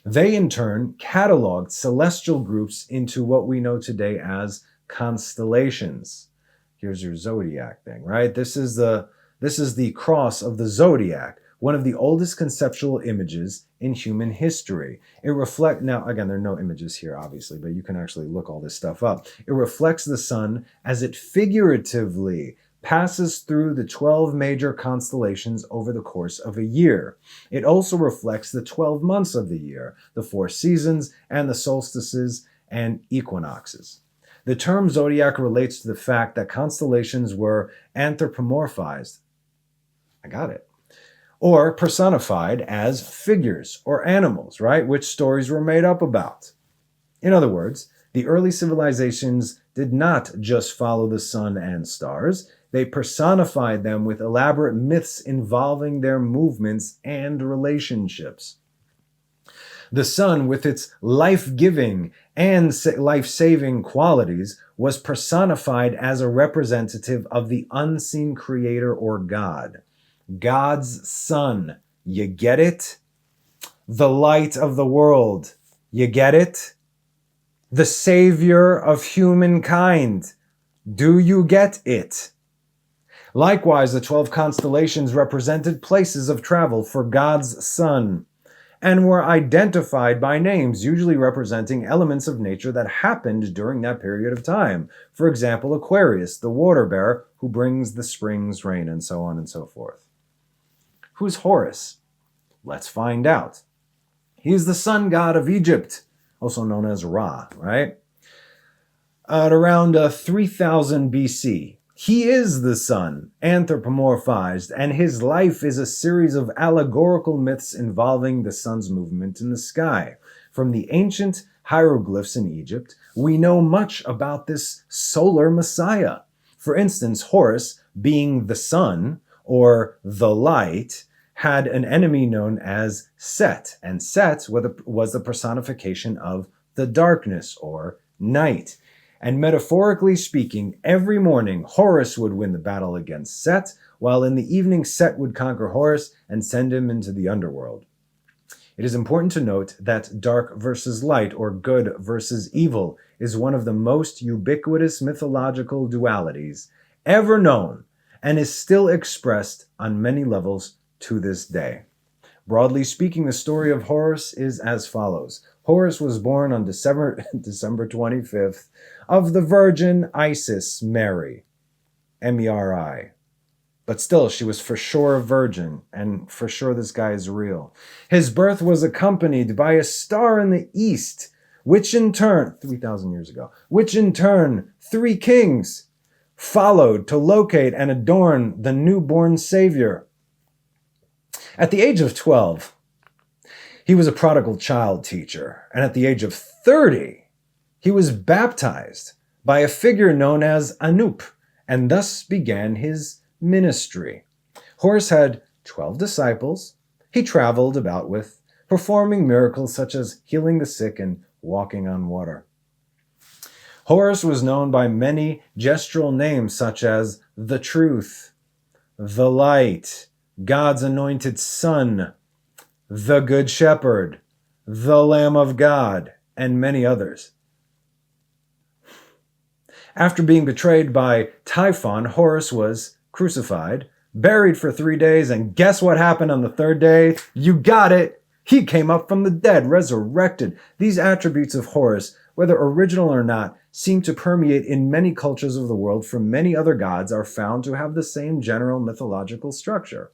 They, in turn, cataloged celestial groups into what we know today as constellations. Here's your Zodiac thing, right? This is the cross of the Zodiac, one of the oldest conceptual images in human history. Now again, there are no images here, obviously, but you can actually look all this stuff up. It reflects the sun as it figuratively passes through the 12 major constellations over the course of a year. It also reflects the 12 months of the year, the 4 seasons, and the solstices and equinoxes. The term zodiac relates to the fact that constellations were anthropomorphized. I got it. Or personified as figures or animals, right? Which stories were made up about. In other words, the early civilizations did not just follow the sun and stars. They personified them with elaborate myths involving their movements and relationships. The sun, with its life-giving and life-saving qualities, was personified as a representative of the unseen creator or God. God's son. You get it? The light of the world. You get it? The savior of humankind. Do you get it? Likewise, the 12 constellations represented places of travel for God's son and were identified by names, usually representing elements of nature that happened during that period of time. For example, Aquarius, the water bearer who brings the spring's rain, and so on and so forth. Who's Horus? Let's find out. He's the sun god of Egypt, also known as Ra, right? At around 3000 BC, he is the sun, anthropomorphized, and his life is a series of allegorical myths involving the sun's movement in the sky. From the ancient hieroglyphs in Egypt, we know much about this solar messiah. For instance, Horus, being the sun, or the light, had an enemy known as Set, and Set was the personification of the darkness or night. And metaphorically speaking, every morning Horus would win the battle against Set, while in the evening Set would conquer Horus and send him into the underworld. It is important to note that dark versus light, or good versus evil, is one of the most ubiquitous mythological dualities ever known and is still expressed on many levels to this day. Broadly speaking, the story of Horus is as follows. Horus was born on December 25th of the Virgin Isis Mary, M-E-R-I. But still, she was for sure a virgin, and for sure this guy is real. His birth was accompanied by a star in the east, which in turn, 3,000 years ago, which in turn, 3 kings followed to locate and adorn the newborn Savior. At the age of 12, he was a prodigal child teacher, and at the age of 30, he was baptized by a figure known as Anup, and thus began his ministry. Horus had 12 disciples he traveled about with, performing miracles such as healing the sick and walking on water. Horus was known by many gestural names such as the Truth, the Light, God's Anointed Son, the Good Shepherd, the Lamb of God, and many others. After being betrayed by Typhon, Horus was crucified, buried for 3 days, and guess what happened on the 3rd day? You got it! He came up from the dead, resurrected. These attributes of Horus, whether original or not, seem to permeate in many cultures of the world, for many other gods are found to have the same general mythological structure.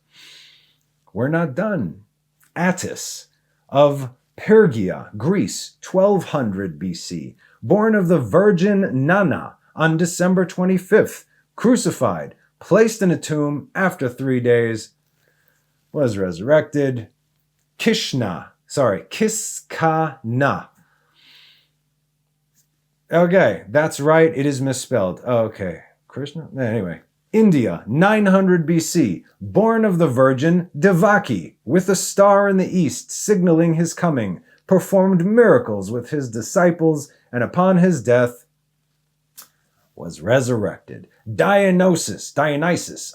We're not done. Attis of Pergia, Greece, 1200 BC, born of the Virgin Nana on December 25th, crucified, placed in a tomb after 3 days, was resurrected. Kiskana. Okay, that's right, it is misspelled. Okay, Krishna? Anyway. India, 900 BC, born of the Virgin Devaki, with a star in the east signaling his coming, performed miracles with his disciples, and upon his death was resurrected. Dionysus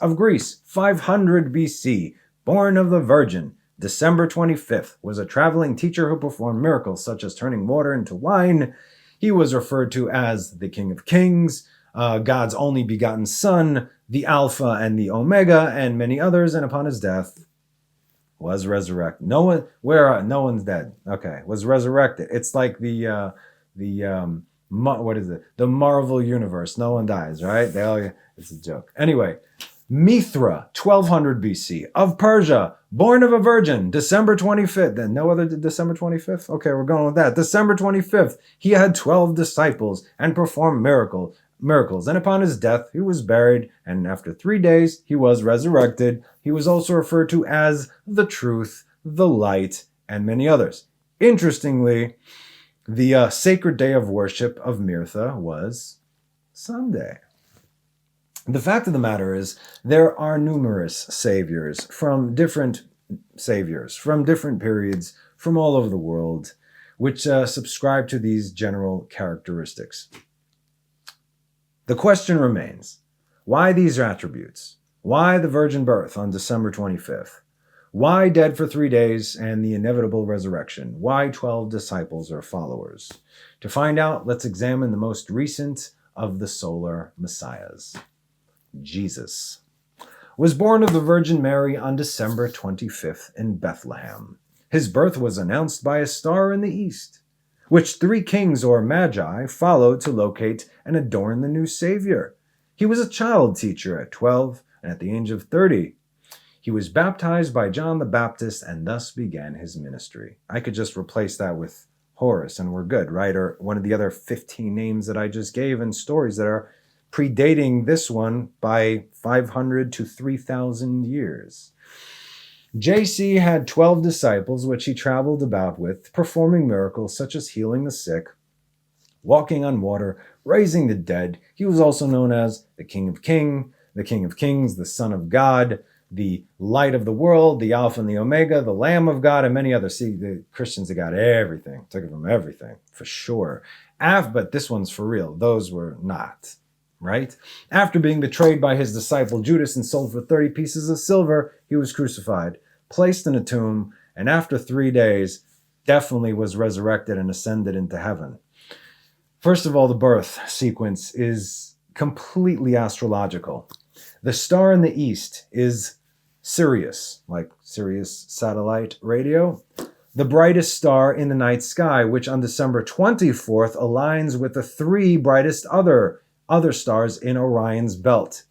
of Greece, 500 BC, born of the Virgin, December 25th, was a traveling teacher who performed miracles such as turning water into wine. He was referred to as the King of Kings, God's only begotten Son, the Alpha and the Omega, and many others, and upon his death was resurrected. No one's dead. Okay, was resurrected. It's like the Marvel universe. No one dies, right? It's a joke. Anyway, Mithra, 1200 BC, of Persia, born of a virgin, December 25th. Then no other December 25th? Okay, we're going with that. December 25th, he had 12 disciples and performed miracles. And upon his death, he was buried, and after 3 days, he was resurrected. He was also referred to as the Truth, the Light, and many others. Interestingly, the sacred day of worship of Mithra was Sunday. The fact of the matter is, there are numerous saviors from different periods, from all over the world, which subscribe to these general characteristics. The question remains, why these attributes? Why the virgin birth on December 25th? Why dead for 3 days and the inevitable resurrection? Why 12 disciples or followers? To find out, let's examine the most recent of the solar messiahs. Jesus was born of the Virgin Mary on December 25th in Bethlehem. His birth was announced by a star in the east, which 3 kings or magi followed to locate and adorn the new Savior. He was a child teacher at 12, and at the age of 30, he was baptized by John the Baptist and thus began his ministry. I could just replace that with Horus and we're good, right? Or one of the other 15 names that I just gave and stories that are predating this one by 500 to 3,000 years. JC had 12 disciples, which he traveled about with, performing miracles such as healing the sick, walking on water, raising the dead. He was also known as the King of Kings, the Son of God, the light of the world, the Alpha and the Omega, the Lamb of God, and many others. See, the Christians, they got everything. Took it from everything, for sure. But this one's for real. Those were not, right? After being betrayed by his disciple Judas and sold for 30 pieces of silver, he was crucified, placed in a tomb, and after 3 days, definitely was resurrected and ascended into heaven. First of all, the birth sequence is completely astrological. The star in the east is Sirius, like Sirius satellite radio, the brightest star in the night sky, which on December 24th aligns with the 3 brightest other stars in Orion's belt.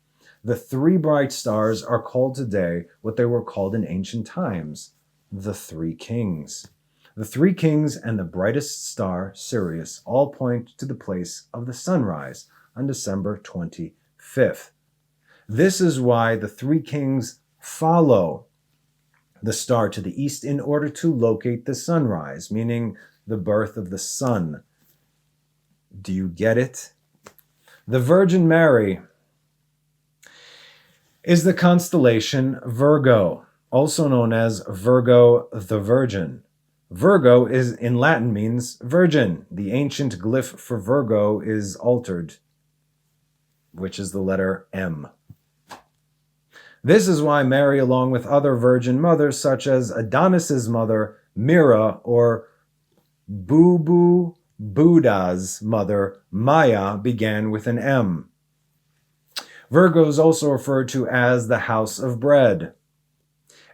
The 3 bright stars are called today what they were called in ancient times, the 3 kings. The 3 kings and the brightest star, Sirius, all point to the place of the sunrise on December 25th. This is why the 3 kings follow the star to the east in order to locate the sunrise, meaning the birth of the sun. Do you get it? The Virgin Mary is the constellation Virgo, also known as Virgo the Virgin. Virgo is in Latin means virgin. The ancient glyph for Virgo is altered, which is the letter M. This is why Mary, along with other virgin mothers such as Adonis's mother, Mira, or Buddha's mother, Maya, began with an M. Virgo is also referred to as the house of bread,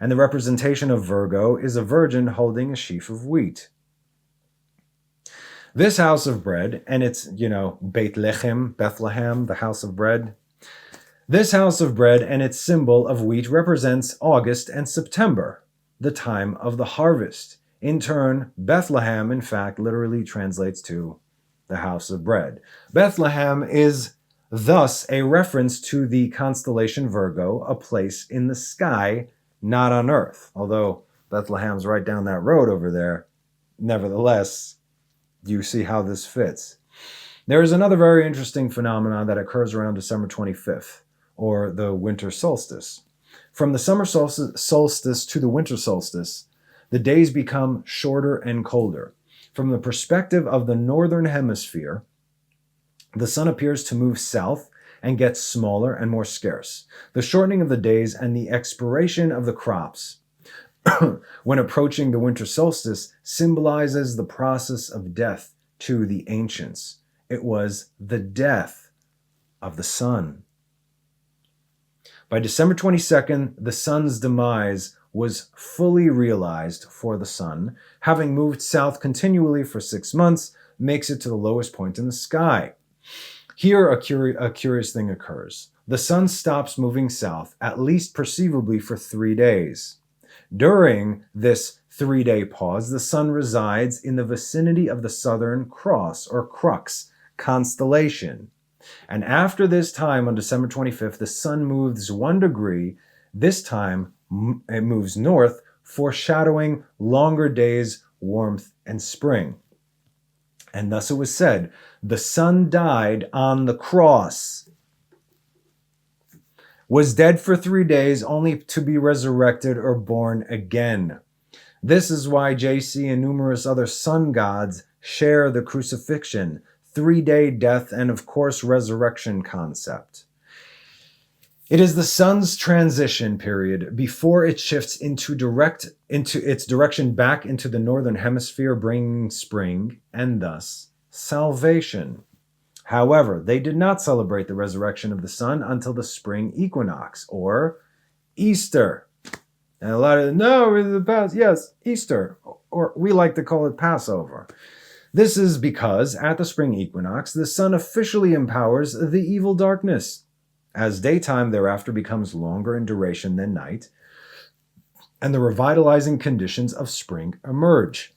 and the representation of Virgo is a virgin holding a sheaf of wheat. This house of bread, and it's, Bethlehem, the house of bread. This house of bread and its symbol of wheat represents August and September, the time of the harvest. In turn, Bethlehem, in fact, literally translates to the house of bread. Bethlehem is thus a reference to the constellation Virgo, a place in the sky, not on earth. Although Bethlehem's right down that road over there, nevertheless, you see how this fits. There is another very interesting phenomenon that occurs around December 25th, or the winter solstice. From the summer solstice to the winter solstice, the days become shorter and colder. From the perspective of the northern hemisphere, the sun appears to move south and gets smaller and more scarce. The shortening of the days and the expiration of the crops when approaching the winter solstice symbolizes the process of death to the ancients. It was the death of the sun. By December 22nd, the sun's demise was fully realized for the sun. Having moved south continually for 6 months, makes it to the lowest point in the sky. Here, a curious thing occurs. The sun stops moving south, at least perceivably for 3 days. During this 3-day pause, the sun resides in the vicinity of the Southern Cross, or Crux, constellation. And after this time, on December 25th, the sun moves 1 degree. This time, it moves north, foreshadowing longer days, warmth, and spring. And thus it was said, the sun died on the cross, was dead for 3 days, only to be resurrected or born again. This is why JC and numerous other sun gods share the crucifixion, 3-day death, and of course resurrection concept. It is the sun's transition period before it shifts into its direction back into the northern hemisphere, bringing spring and thus salvation. However, they did not celebrate the resurrection of the sun until the spring equinox, or Easter. And a lot of Easter, or we like to call it Passover. This is because at the spring equinox, the sun officially empowers the evil darkness, as daytime thereafter becomes longer in duration than night, and the revitalizing conditions of spring emerge.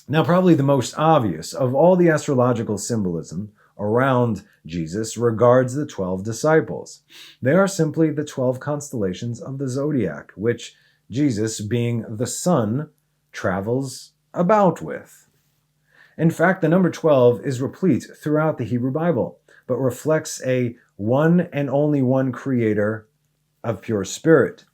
Now, probably the most obvious of all the astrological symbolism around Jesus regards the 12 disciples. They are simply the 12 constellations of the Zodiac, which Jesus, being the sun, travels about with. In fact, the number 12 is replete throughout the Hebrew Bible, but reflects a one and only one creator of pure spirit,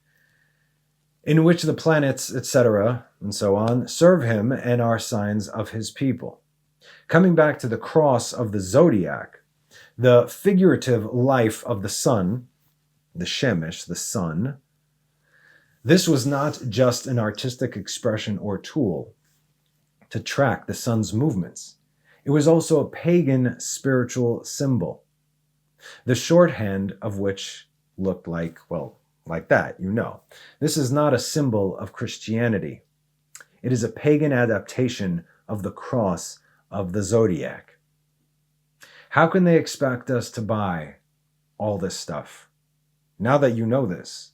in which the planets, etc., and so on, serve him and are signs of his people. Coming back to the cross of the Zodiac, the figurative life of the sun, the Shemesh, the sun, this was not just an artistic expression or tool to track the sun's movements. It was also a pagan spiritual symbol, the shorthand of which looked like, well, like that, you know. This is not a symbol of Christianity. It is a pagan adaptation of the cross of the Zodiac. How can they expect us to buy all this stuff? Now that you know this,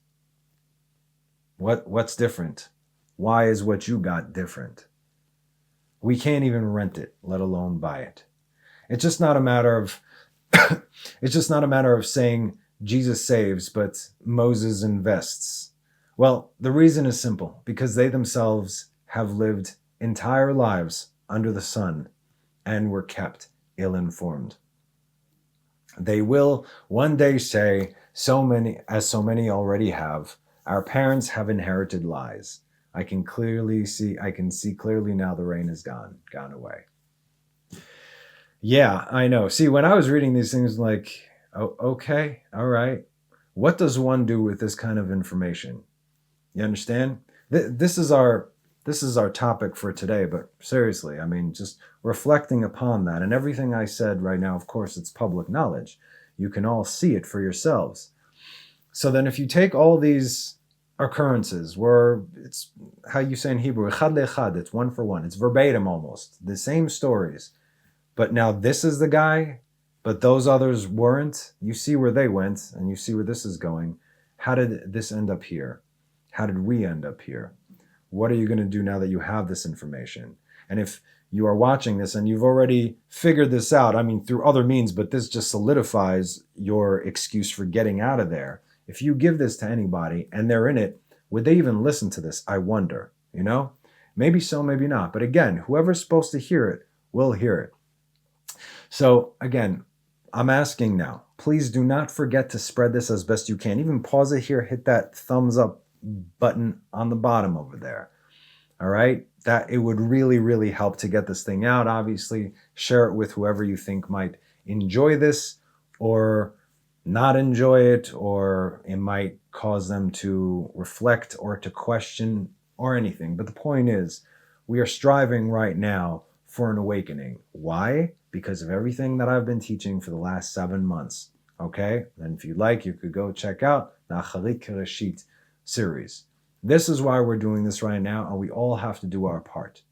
what's different? Why is what you got different? We can't even rent it, let alone buy it. It's just not a matter of it's just not a matter of saying Jesus saves, but Moses invests. Well, the reason is simple, because they themselves have lived entire lives under the sun and were kept ill-informed. They will one day say, so many already have, our parents have inherited lies. I can see clearly now the rain is gone away. Yeah, I know. See, when I was reading these things, like, oh, okay, all right. What does one do with this kind of information? You understand? This is our topic for today, but seriously, I mean, just reflecting upon that, and everything I said right now, of course, it's public knowledge. You can all see it for yourselves. So then if you take all these occurrences where it's, how you say in Hebrew, echad leechad, it's one for one, it's verbatim almost, the same stories. But now this is the guy, but those others weren't. You see where they went, and you see where this is going. How did this end up here? How did we end up here? What are you going to do now that you have this information? And if you are watching this and you've already figured this out, I mean, through other means, but this just solidifies your excuse for getting out of there. If you give this to anybody and they're in it, would they even listen to this? I wonder, you know? Maybe so, maybe not. But again, whoever's supposed to hear it will hear it. So again, I'm asking now, please do not forget to spread this as best you can. Even pause it here, hit that thumbs up button on the bottom over there. All right? That it would really, really help to get this thing out. Obviously, share it with whoever you think might enjoy this or not enjoy it, or it might cause them to reflect or to question or anything. But the point is, we are striving right now for an awakening. Why? Because of everything that I've been teaching for the last 7 months. Okay? And if you'd like, you could go check out the Acharit Kereshit series. This is why we're doing this right now, and we all have to do our part.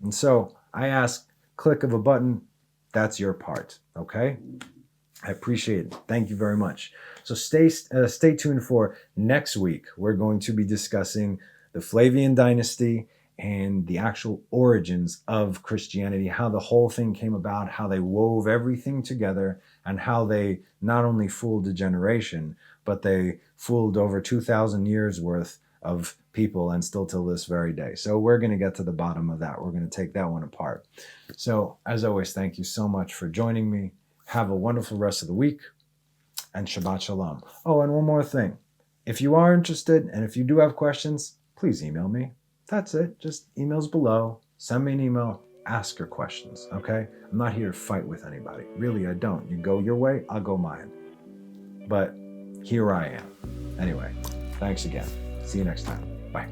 And so I ask, click of a button, that's your part. Okay? I appreciate it. Thank you very much. So stay tuned for next week. We're going to be discussing the Flavian dynasty and the actual origins of Christianity, how the whole thing came about, how they wove everything together, and how they not only fooled a generation, but they fooled over 2,000 years worth of people, and still till this very day. So we're going to get to the bottom of that. We're going to take that one apart. So as always, thank you so much for joining me. Have a wonderful rest of the week, and Shabbat Shalom. Oh, and one more thing. If you are interested, and if you do have questions, please email me. That's it. Just emails below. Send me an email. Ask your questions, okay? I'm not here to fight with anybody. Really, I don't. You go your way, I'll go mine. But here I am. Anyway, thanks again. See you next time. Bye.